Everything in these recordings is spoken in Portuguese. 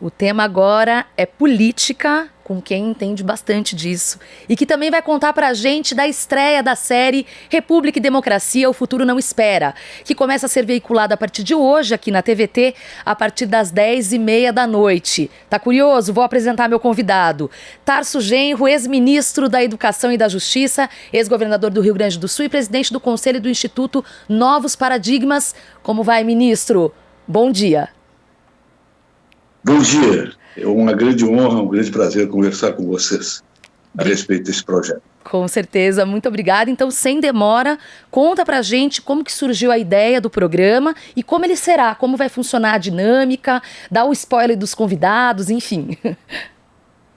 O tema agora é política, com quem entende bastante disso. E que também vai contar pra gente da estreia da série República e Democracia, O Futuro Não Espera, que começa a ser veiculada a partir de hoje aqui na TVT, a partir das 10h30 da noite. Tá curioso? Vou apresentar meu convidado. Tarso Genro, ex-ministro da Educação e da Justiça, ex-governador do Rio Grande do Sul e presidente do Conselho do Instituto Novos Paradigmas. Como vai, ministro? Bom dia. Bom dia. É uma grande honra, um grande prazer conversar com vocês a respeito desse projeto. Com certeza, muito obrigada. Então, sem demora, conta pra gente como que surgiu a ideia do programa e como ele será, como vai funcionar a dinâmica, dá o spoiler dos convidados, enfim.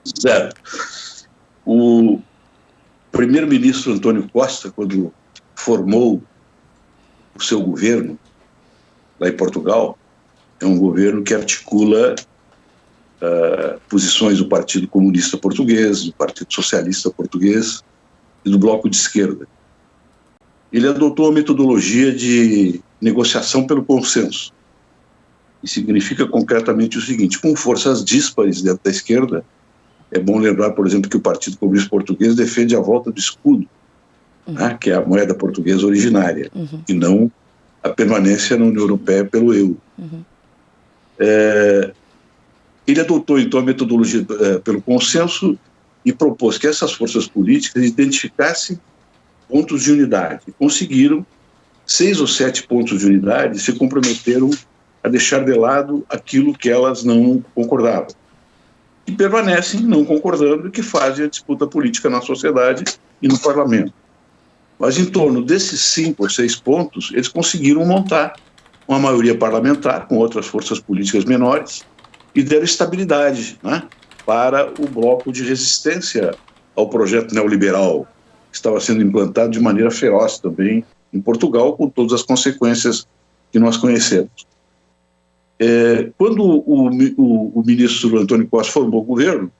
Certo. O primeiro-ministro Antônio Costa, quando formou o seu governo lá em Portugal, é um governo que articula posições do Partido Comunista Português, do Partido Socialista Português e do Bloco de Esquerda. Ele adotou a metodologia de negociação pelo consenso. E significa concretamente o seguinte: com forças díspares dentro da esquerda, é bom lembrar, por exemplo, que o Partido Comunista Português defende a volta do escudo, né, que é a moeda portuguesa originária, e não a permanência na União Europeia pelo euro. Ele adotou, então, a metodologia pelo consenso e propôs que essas forças políticas identificassem pontos de unidade. E conseguiram 6 ou 7 pontos de unidade e se comprometeram a deixar de lado aquilo que elas não concordavam. E permanecem não concordando e que fazem a disputa política na sociedade e no parlamento. Mas em torno desses 5 ou 6 pontos, eles conseguiram montar uma maioria parlamentar com outras forças políticas menores e deram estabilidade, né, para o bloco de resistência ao projeto neoliberal que estava sendo implantado de maneira feroz também em Portugal, com todas as consequências que nós conhecemos. Quando o ministro Antônio Costa formou o governo,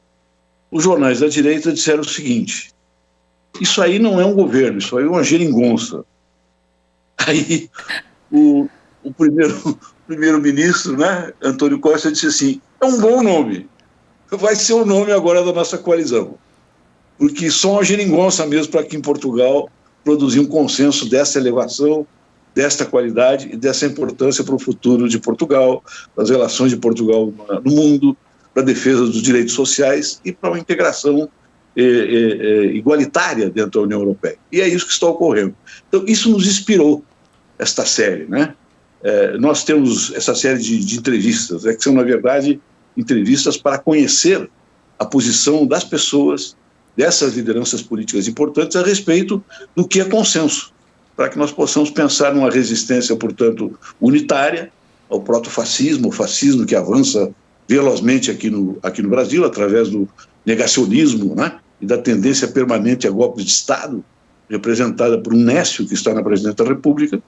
os jornais da direita disseram o seguinte: isso aí não é um governo, isso aí é uma geringonça. Aí o primeiro-ministro, né, Antônio Costa, disse assim: é um bom nome, vai ser o nome agora da nossa coalizão, porque só uma geringonça mesmo para aqui em Portugal produzir um consenso dessa elevação, desta qualidade e dessa importância para o futuro de Portugal, das relações de Portugal no mundo, para a defesa dos direitos sociais e para uma integração igualitária dentro da União Europeia. E é isso que está ocorrendo. Então, isso nos inspirou, esta série, né? Nós temos essa série de entrevistas, que são, na verdade, entrevistas para conhecer a posição das pessoas, dessas lideranças políticas importantes, a respeito do que é consenso, para que nós possamos pensar numa resistência, portanto, unitária ao protofascismo, o fascismo que avança velozmente aqui no Brasil, através do negacionismo, né, e da tendência permanente a golpes de Estado, representada por um Nécio, que está na presidência da República,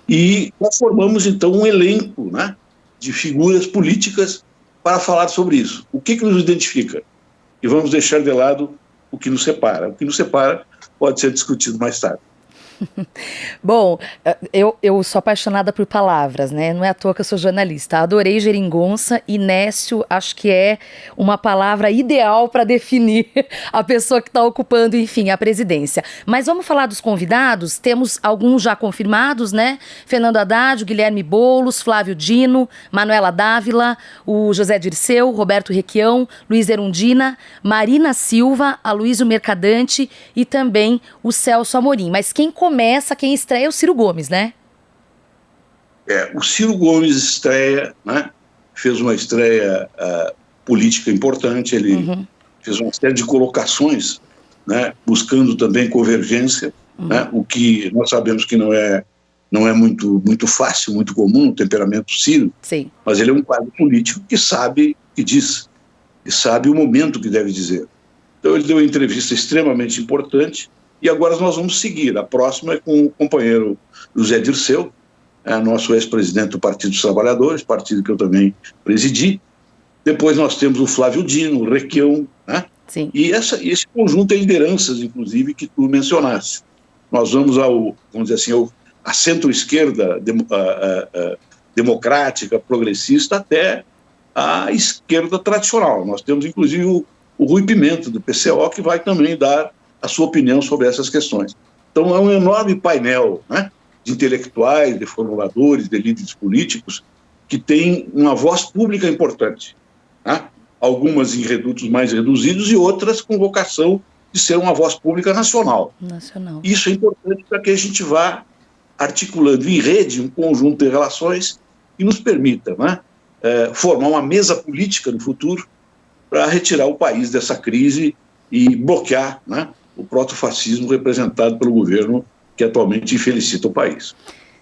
e conformamos, então, um elenco, né, de figuras políticas para falar sobre isso. O que nos identifica? E vamos deixar de lado o que nos separa. O que nos separa pode ser discutido mais tarde. Bom, eu sou apaixonada por palavras, né? Não é à toa que eu sou jornalista. Adorei geringonça e nécio, acho que é uma palavra ideal para definir a pessoa que está ocupando, enfim, a presidência. Mas vamos falar dos convidados. Temos alguns já confirmados, né? Fernando Haddad, Guilherme Boulos, Flávio Dino, Manuela Dávila, o José Dirceu, Roberto Requião, Luiz Erundina, Marina Silva, Aloysio Mercadante e também o Celso Amorim. Mas quem estreia é o Ciro Gomes, né? O Ciro Gomes estreia, né? Fez uma estreia política importante, ele fez uma série de colocações, né? Buscando também convergência, né? O que nós sabemos que não é muito fácil, muito comum no temperamento Ciro. Sim. Mas ele é um quadro político que sabe o que diz, e sabe o momento que deve dizer. Então ele deu uma entrevista extremamente importante. E agora nós vamos seguir. A próxima é com o companheiro José Dirceu, nosso ex-presidente do Partido dos Trabalhadores, partido que eu também presidi. Depois nós temos o Flávio Dino, o Requião, né? Sim. E esse conjunto de lideranças, inclusive, que tu mencionaste. Nós vamos vamos dizer assim, à centro-esquerda democrática, progressista, até à esquerda tradicional. Nós temos, inclusive, o Rui Pimenta, do PCO, que vai também dar a sua opinião sobre essas questões. Então, é um enorme painel, né, de intelectuais, de formuladores, de líderes políticos, que tem uma voz pública importante, né? Algumas em redutos mais reduzidos e outras com vocação de ser uma voz pública nacional. Isso é importante para que a gente vá articulando em rede um conjunto de relações que nos permita, né, formar uma mesa política no futuro para retirar o país dessa crise e bloquear, né, o protofascismo representado pelo governo que atualmente infelicita o país.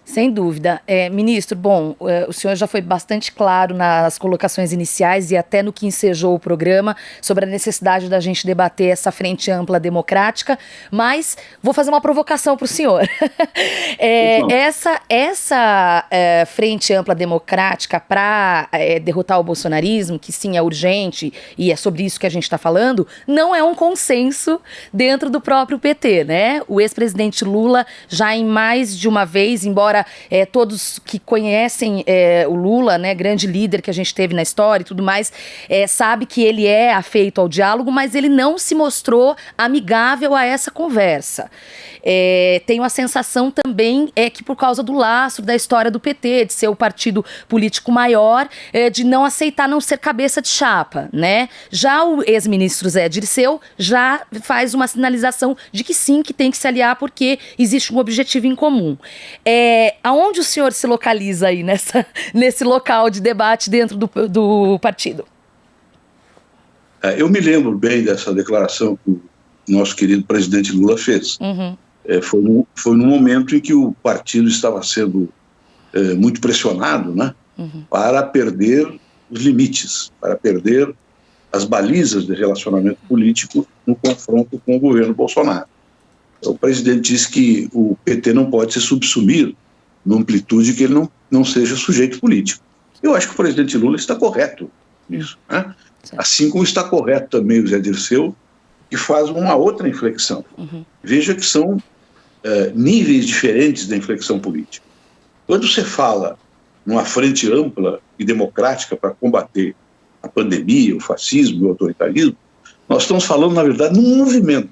Sem dúvida. Ministro, bom, o senhor já foi bastante claro nas colocações iniciais e até no que ensejou o programa sobre a necessidade da gente debater essa frente ampla democrática, mas vou fazer uma provocação para o senhor. Essa frente ampla democrática para derrotar o bolsonarismo, que sim é urgente e é sobre isso que a gente está falando, não é um consenso dentro do próprio PT, né? O ex-presidente Lula já em mais de uma vez, embora todos que conhecem o Lula, né, grande líder que a gente teve na história e tudo mais, sabe que ele é afeito ao diálogo, mas ele não se mostrou amigável a essa conversa. Tenho a sensação também que por causa do lastro da história do PT, de ser o partido político maior, de não aceitar não ser cabeça de chapa, né? Já o ex-ministro Zé Dirceu já faz uma sinalização de que sim, que tem que se aliar porque existe um objetivo em comum. Aonde o senhor se localiza aí nesse local de debate dentro do partido? Eu me lembro bem dessa declaração que o nosso querido presidente Lula fez. Uhum. Foi no momento em que o partido estava sendo muito pressionado, né, uhum, para perder os limites, para perder as balizas de relacionamento político no confronto com o governo Bolsonaro. O presidente disse que o PT não pode se subsumir numa amplitude que ele não seja sujeito político. Eu acho que o presidente Lula está correto nisso, né? Assim como está correto também o Zé Dirceu, que faz uma outra inflexão. Uhum. Veja que são níveis diferentes da inflexão política. Quando você fala numa frente ampla e democrática para combater a pandemia, o fascismo, o autoritarismo, nós estamos falando, na verdade, num movimento,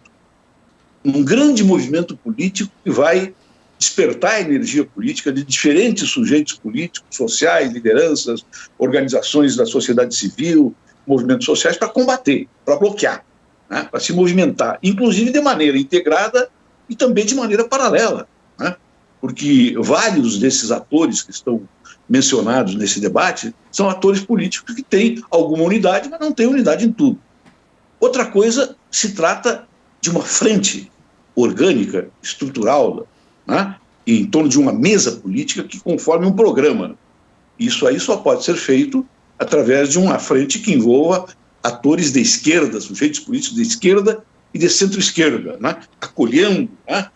um grande movimento político que vai despertar a energia política de diferentes sujeitos políticos, sociais, lideranças, organizações da sociedade civil, movimentos sociais, para combater, para bloquear, né, para se movimentar, inclusive de maneira integrada e também de maneira paralela, né, porque vários desses atores que estão mencionados nesse debate são atores políticos que têm alguma unidade, mas não têm unidade em tudo. Outra coisa, se trata de uma frente orgânica, estrutural, né, em torno de uma mesa política que conforme um programa. Isso aí só pode ser feito através de uma frente que envolva atores de esquerda, sujeitos políticos de esquerda e de centro-esquerda, né, acolhendo, né,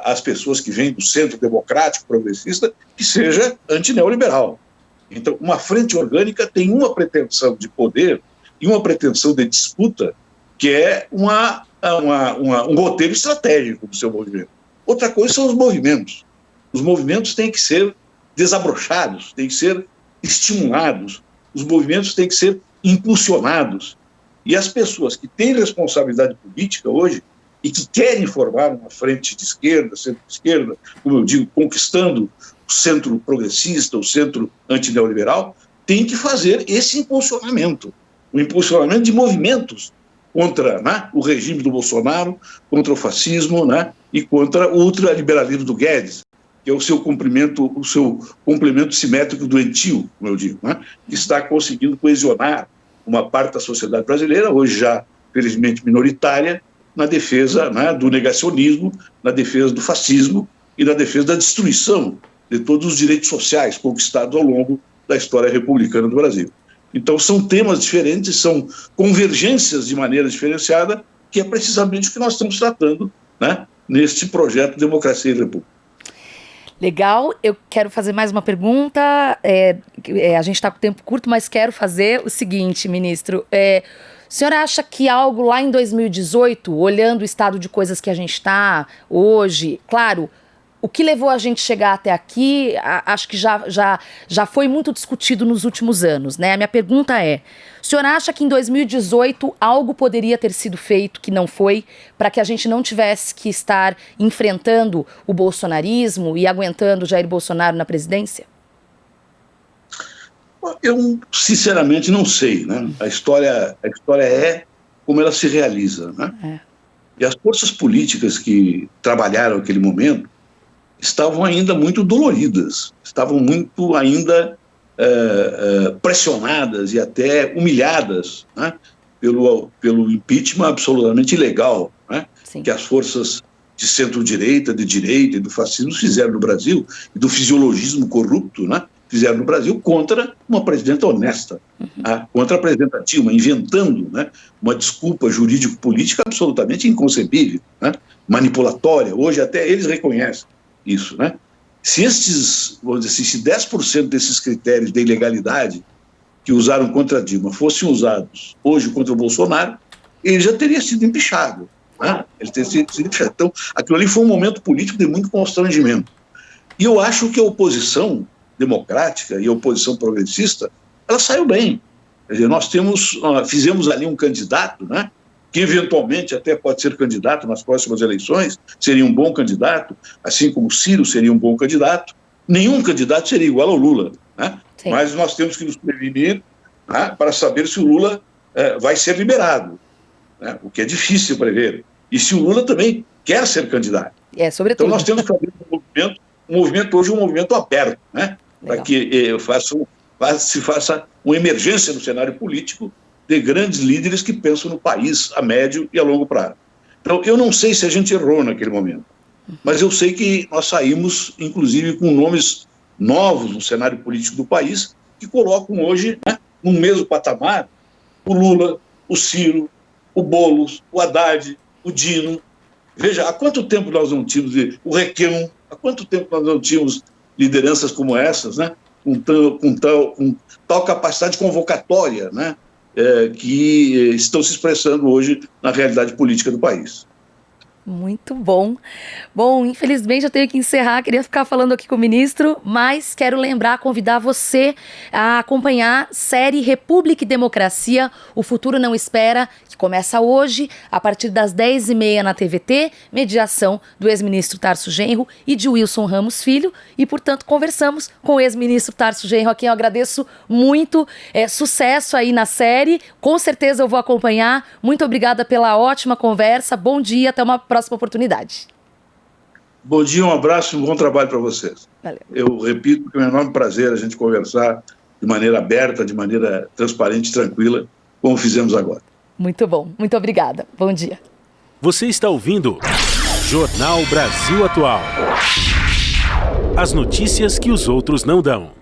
as pessoas que vêm do centro democrático progressista, que seja antineoliberal. Então, uma frente orgânica tem uma pretensão de poder e uma pretensão de disputa que é um roteiro estratégico do seu movimento. Outra coisa são os movimentos. Os movimentos têm que ser desabrochados, têm que ser estimulados, os movimentos têm que ser impulsionados. E as pessoas que têm responsabilidade política hoje e que querem formar uma frente de esquerda, centro-esquerda, como eu digo, conquistando o centro progressista, o centro antineoliberal, têm que fazer esse impulsionamento, o impulsionamento de movimentos contra, né, o regime do Bolsonaro, contra o fascismo, né, e contra o ultraliberalismo do Guedes, que é o seu complemento simétrico doentio, como eu digo, né, que está conseguindo coesionar uma parte da sociedade brasileira, hoje já, felizmente, minoritária, na defesa, né, do negacionismo, na defesa do fascismo e na defesa da destruição de todos os direitos sociais conquistados ao longo da história republicana do Brasil. Então, são temas diferentes, são convergências de maneira diferenciada, que é precisamente o que nós estamos tratando, né, neste projeto Democracia e República. Legal, eu quero fazer mais uma pergunta, a gente está com tempo curto, mas quero fazer o seguinte, ministro, o senhor acha que algo lá em 2018, olhando o estado de coisas que a gente está hoje, claro, o que levou a gente chegar até aqui, acho que já foi muito discutido nos últimos anos, né? A minha pergunta é, o senhor acha que em 2018 algo poderia ter sido feito que não foi, para que a gente não tivesse que estar enfrentando o bolsonarismo e aguentando Jair Bolsonaro na presidência? Eu, sinceramente, não sei, né? A história é como ela se realiza, né? E as forças políticas que trabalharam naquele momento estavam ainda muito doloridas, estavam muito ainda pressionadas e até humilhadas, né? pelo impeachment absolutamente ilegal, né? Que as forças de centro-direita, de direita e do fascismo fizeram no Brasil, e do fisiologismo corrupto, né? Fizeram no Brasil contra uma presidenta honesta, contra a presidenta Dilma, inventando, né, uma desculpa jurídico-política absolutamente inconcebível, né, manipulatória. Hoje até eles reconhecem isso, né? Se estes, vamos dizer assim, se 10% desses critérios de ilegalidade que usaram contra a Dilma fossem usados hoje contra o Bolsonaro, ele já teria sido empichado, né? Ele teria sido empichado. Então, aquilo ali foi um momento político de muito constrangimento. E eu acho que a oposição democrática e a oposição progressista, ela saiu bem. Quer dizer, nós fizemos ali um candidato, né, que eventualmente até pode ser candidato nas próximas eleições, seria um bom candidato, assim como o Ciro seria um bom candidato. Nenhum candidato seria igual ao Lula, né? Mas nós temos que nos prevenir, né, para saber se o Lula vai ser liberado, né, o que é difícil prever. E se o Lula também quer ser candidato. Sobretudo. Então nós temos que fazer um movimento hoje, um movimento aberto, né? Para que se faça uma emergência no cenário político de grandes líderes que pensam no país a médio e a longo prazo. Então, eu não sei se a gente errou naquele momento, mas eu sei que nós saímos, inclusive, com nomes novos no cenário político do país, que colocam hoje, né, no mesmo patamar, o Lula, o Ciro, o Boulos, o Haddad, o Dino. Veja, há quanto tempo nós não tínhamos o Requião, há quanto tempo nós não tínhamos lideranças como essas, né, com tal capacidade convocatória, né, que estão se expressando hoje na realidade política do país. Muito bom. Bom, infelizmente eu tenho que encerrar, queria ficar falando aqui com o ministro, mas quero convidar você a acompanhar a série República e Democracia, O Futuro Não Espera, que começa hoje, a partir das 10h30 na TVT, mediação do ex-ministro Tarso Genro e de Wilson Ramos Filho, e, portanto, conversamos com o ex-ministro Tarso Genro, a quem eu agradeço muito, sucesso aí na série, com certeza eu vou acompanhar, muito obrigada pela ótima conversa, bom dia, até uma próxima oportunidade. Bom dia, um abraço e um bom trabalho para vocês. Valeu. Eu repito que é um enorme prazer a gente conversar de maneira aberta, de maneira transparente e tranquila, como fizemos agora. Muito bom, muito obrigada. Bom dia. Você está ouvindo Jornal Brasil Atual. As notícias que os outros não dão.